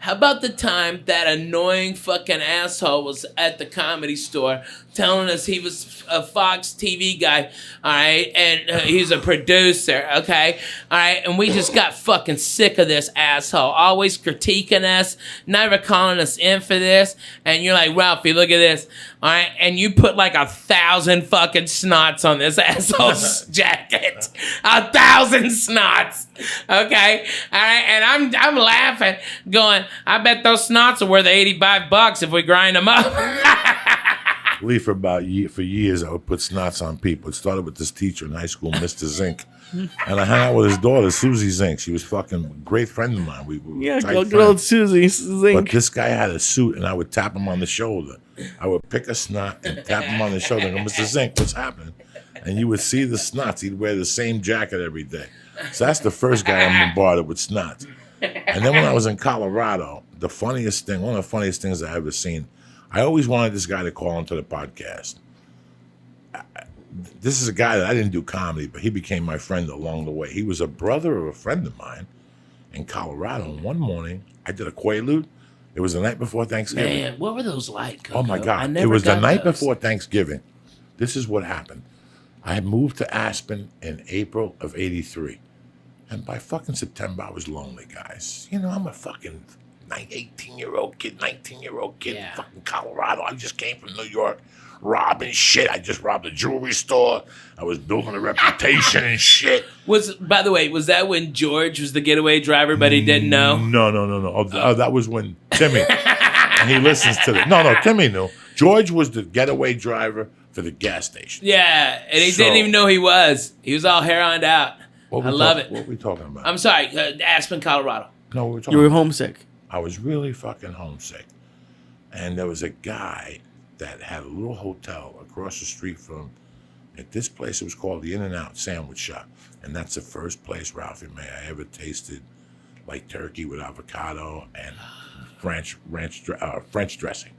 How about the time that annoying fucking asshole was at the Comedy Store telling us he was a Fox TV guy, all right, and he's a producer, okay, all right, and we just got fucking sick of this asshole, always critiquing us, never calling us in for this, and you're like, Ralphie, look at this, all right, and you put like 1,000 fucking snots on this asshole's jacket, 1,000 snots, okay, all right, and I'm laughing, going, I bet those snots are worth $85 if we grind them up. Lee, for years, I would put snots on people. It started with this teacher in high school, Mr. Zink. And I hung out with his daughter, Susie Zink. She was fucking a great friend of mine. We were tight good friends. old Susie Zink. But this guy had a suit, and I would tap him on the shoulder. I would pick a snot and tap him on the shoulder and go, Mr. Zink, what's happening? And you would see the snots. He'd wear the same jacket every day. So that's the first guy I'm bombarded with snots. And then when I was in Colorado, one of the funniest things I ever seen, I always wanted this guy to call into the podcast. This is a guy that I didn't do comedy, but he became my friend along the way. He was a brother of a friend of mine in Colorado. And one morning, I did a Quaalude. It was the night before Thanksgiving. Man, what were those like, Coco? Oh, my God. It was the night before Thanksgiving. This is what happened. I had moved to Aspen in April of '83. And by fucking September, I was lonely, guys. You know, I'm a fucking 18-year-old kid, 19-year-old kid in fucking Colorado. I just came from New York robbing shit. I just robbed a jewelry store. I was building a reputation and shit. By the way, was that when George was the getaway driver, but he didn't know? No. Oh, that was when Timmy, and he listens to it. No, Timmy knew. George was the getaway driver for the gas station. Yeah, and he didn't even know he was. He was all hair on out. I love it. What were we talking about? I'm sorry, Aspen, Colorado. No, we were talking You were homesick. I was really fucking homesick. And there was a guy that had a little hotel across the street from, at this place, it was called the In-N-Out Sandwich Shop. And that's the first place, Ralphie, I ever tasted like turkey with avocado and French dressing,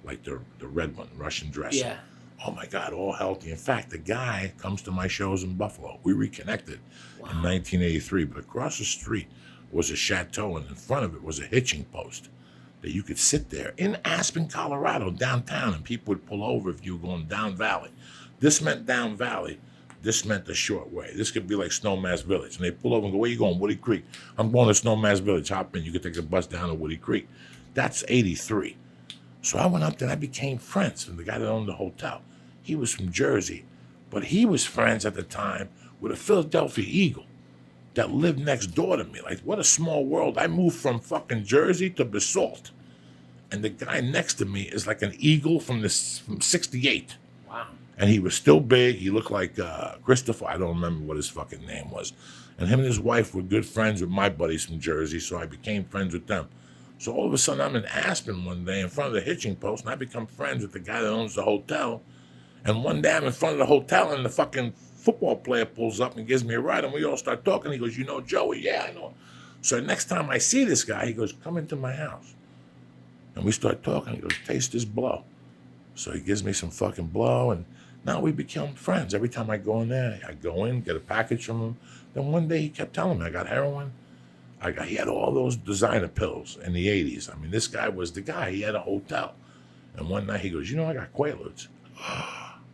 like the red one, Russian dressing. Yeah. Oh my God, all healthy. In fact, the guy comes to my shows in Buffalo. We reconnected in 1983, but across the street was a chateau, and in front of it was a hitching post that you could sit there in Aspen, Colorado, downtown, and people would pull over if you were going down valley. This meant down valley. This meant the short way. This could be like Snowmass Village. And they pull over and go, where you going? Woody Creek. I'm going to Snowmass Village. Hop in. You could take the bus down to Woody Creek. That's 83. So I went up there and I became friends with the guy that owned the hotel. He was from Jersey, but he was friends at the time with a Philadelphia Eagle that lived next door to me. Like, what a small world. I moved from fucking Jersey to Basalt. And the guy next to me is like an Eagle from 68. Wow. And he was still big. He looked like Christopher. I don't remember what his fucking name was. And him and his wife were good friends with my buddies from Jersey, so I became friends with them. So all of a sudden, I'm in Aspen one day in front of the hitching post, and I become friends with the guy that owns the hotel. And one day I'm in front of the hotel, and the fucking football player pulls up and gives me a ride, and we all start talking. He goes, you know Joey? Yeah, I know. So next time I see this guy, he goes, come into my house. And we start talking. He goes, taste this blow. So he gives me some fucking blow, and now we become friends. Every time I go in there, I go in, get a package from him. Then one day he kept telling me, I got heroin. He had all those designer pills in the 80s. I mean, this guy was the guy. He had a hotel. And one night he goes, you know, I got Quaaludes.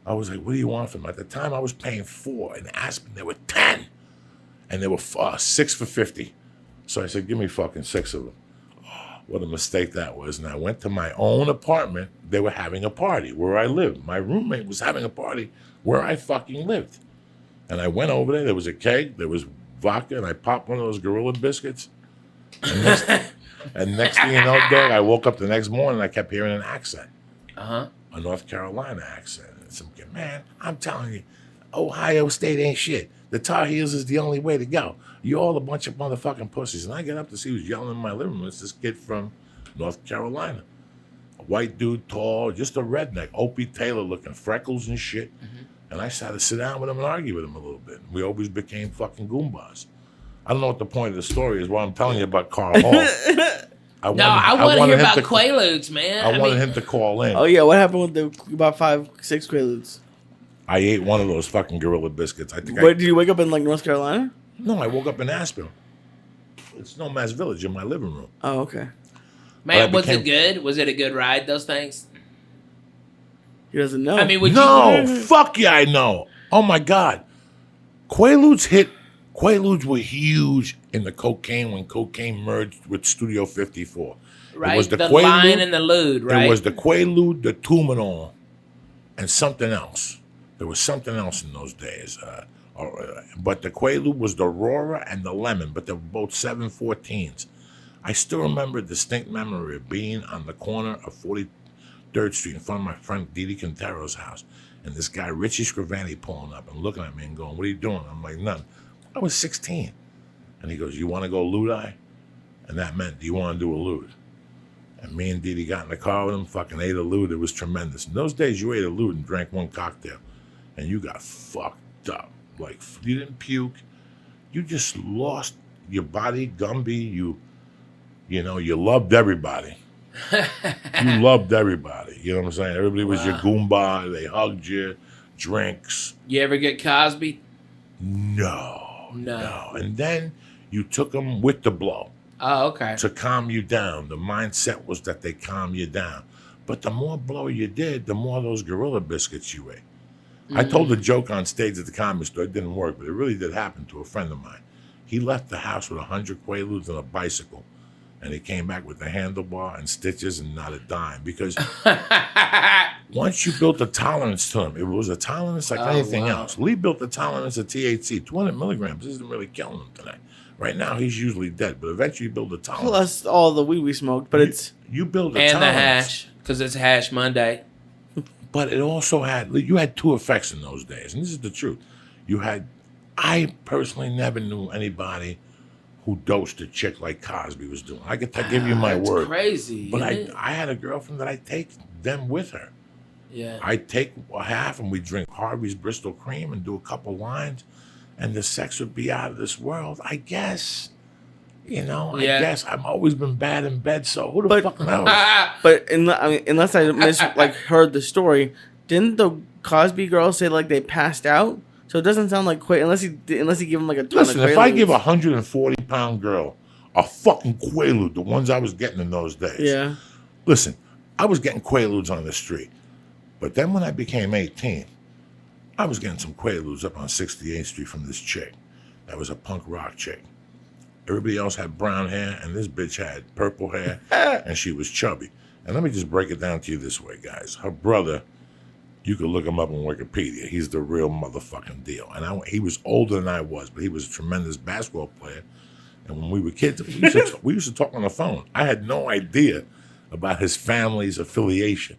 I was like, what do you want from him? At the time, I was paying 4. In Aspen, there were 10. And there were 6 for 50. So I said, give me fucking 6 of them. Oh, what a mistake that was. And I went to my own apartment. They were having a party where I lived. My roommate was having a party where I fucking lived. And I went over there. There was a keg. There was vodka. And I popped one of those Gorilla biscuits. And next thing you know, dog, I woke up the next morning and I kept hearing an accent. A North Carolina accent. And some kid, man, I'm telling you, Ohio State ain't shit. The Tar Heels is the only way to go. You're all a bunch of motherfucking pussies. And I get up to see who's yelling in my living room. It's this kid from North Carolina. A white dude, tall, just a redneck. Opie Taylor looking, freckles and shit. And I started to sit down with him and argue with him a little bit. We always became fucking goombas. I don't know what the point of the story is. What I'm telling you about Carl Hall. I want to hear about Quaaludes, man. I wanted him to call in. Oh, yeah. What happened with about 5, 6 Quaaludes? I ate one of those fucking Gorilla biscuits. Did you wake up in, like, North Carolina? No, I woke up in Aspen. It's Snowmass Village in my living room. Oh, okay. Man, was it good? Was it a good ride, those things? He doesn't know. I mean, would No, you... fuck yeah, I know. Oh my God. Quaaludes were huge in the cocaine when cocaine merged with Studio 54. Right, It was the Quaalude, line and the lewd, right? It was the Quaalude, the Tuminol, and something else. There was something else in those days. But the Quaalude was the Aurora and the Lemon, but they were both 714s. I still remember a distinct memory of being on the corner of 43rd Street in front of my friend Didi Quintero's house, and this guy, Richie Scrivani, pulling up and looking at me and going, "What are you doing?" I'm like, "Nothing." I was 16. And he goes, "You want to go lewd-eye?" And that meant, "Do you want to do a lewd?" And me and Didi got in the car with him, fucking ate a lewd. It was tremendous. In those days, you ate a lewd and drank one cocktail, and you got fucked up. Like, you didn't puke. You just lost your body, Gumby. You loved everybody. You loved everybody. You know what I'm saying? Everybody was your Goomba. They hugged you. Drinks. You ever get Cosby? No. And then you took them with the blow. Oh, okay. To calm you down. The mindset was that they calm you down. But the more blow you did, the more those Gorilla Biscuits you ate. I told a joke on stage at the Comedy Store. It didn't work, but it really did happen to a friend of mine. He left the house with 100 Quaaludes and a bicycle. And he came back with a handlebar and stitches and not a dime. Because once you built a tolerance to him, it was a tolerance like anything else. Lee built a tolerance of THC. 200 milligrams isn't really killing him today. Right now, he's usually dead, but eventually you build a tolerance. Plus all the weed we smoked, but you build a and tolerance. the hash, because it's Hash Monday. But it also you had two effects in those days, and this is the truth. I personally never knew anybody who dosed a chick like Cosby was doing. I could give you my word. Crazy. But I had a girlfriend that I take them with her. Yeah. I take half and we drink Harvey's Bristol Cream and do a couple lines, and the sex would be out of this world. I guess. I guess I've always been bad in bed, so who the fuck knows? But unless I heard the story, didn't the Cosby girl say like they passed out? So it doesn't sound like unless he gave him like a ton Listen, of Quaaludes. if I give a 140-pound girl a fucking Quaalude, the ones I was getting in those days. Yeah. Listen, I was getting Quaaludes on the street. But then when I became 18, I was getting some Quaaludes up on 68th Street from this chick. That was a punk rock chick. Everybody else had brown hair, and this bitch had purple hair, and she was chubby. And let me just break it down to you this way, guys. Her brother, you could look him up on Wikipedia. He's the real motherfucking deal. And he was older than I was, but he was a tremendous basketball player. And when we were kids, we used to talk on the phone. I had no idea about his family's affiliation.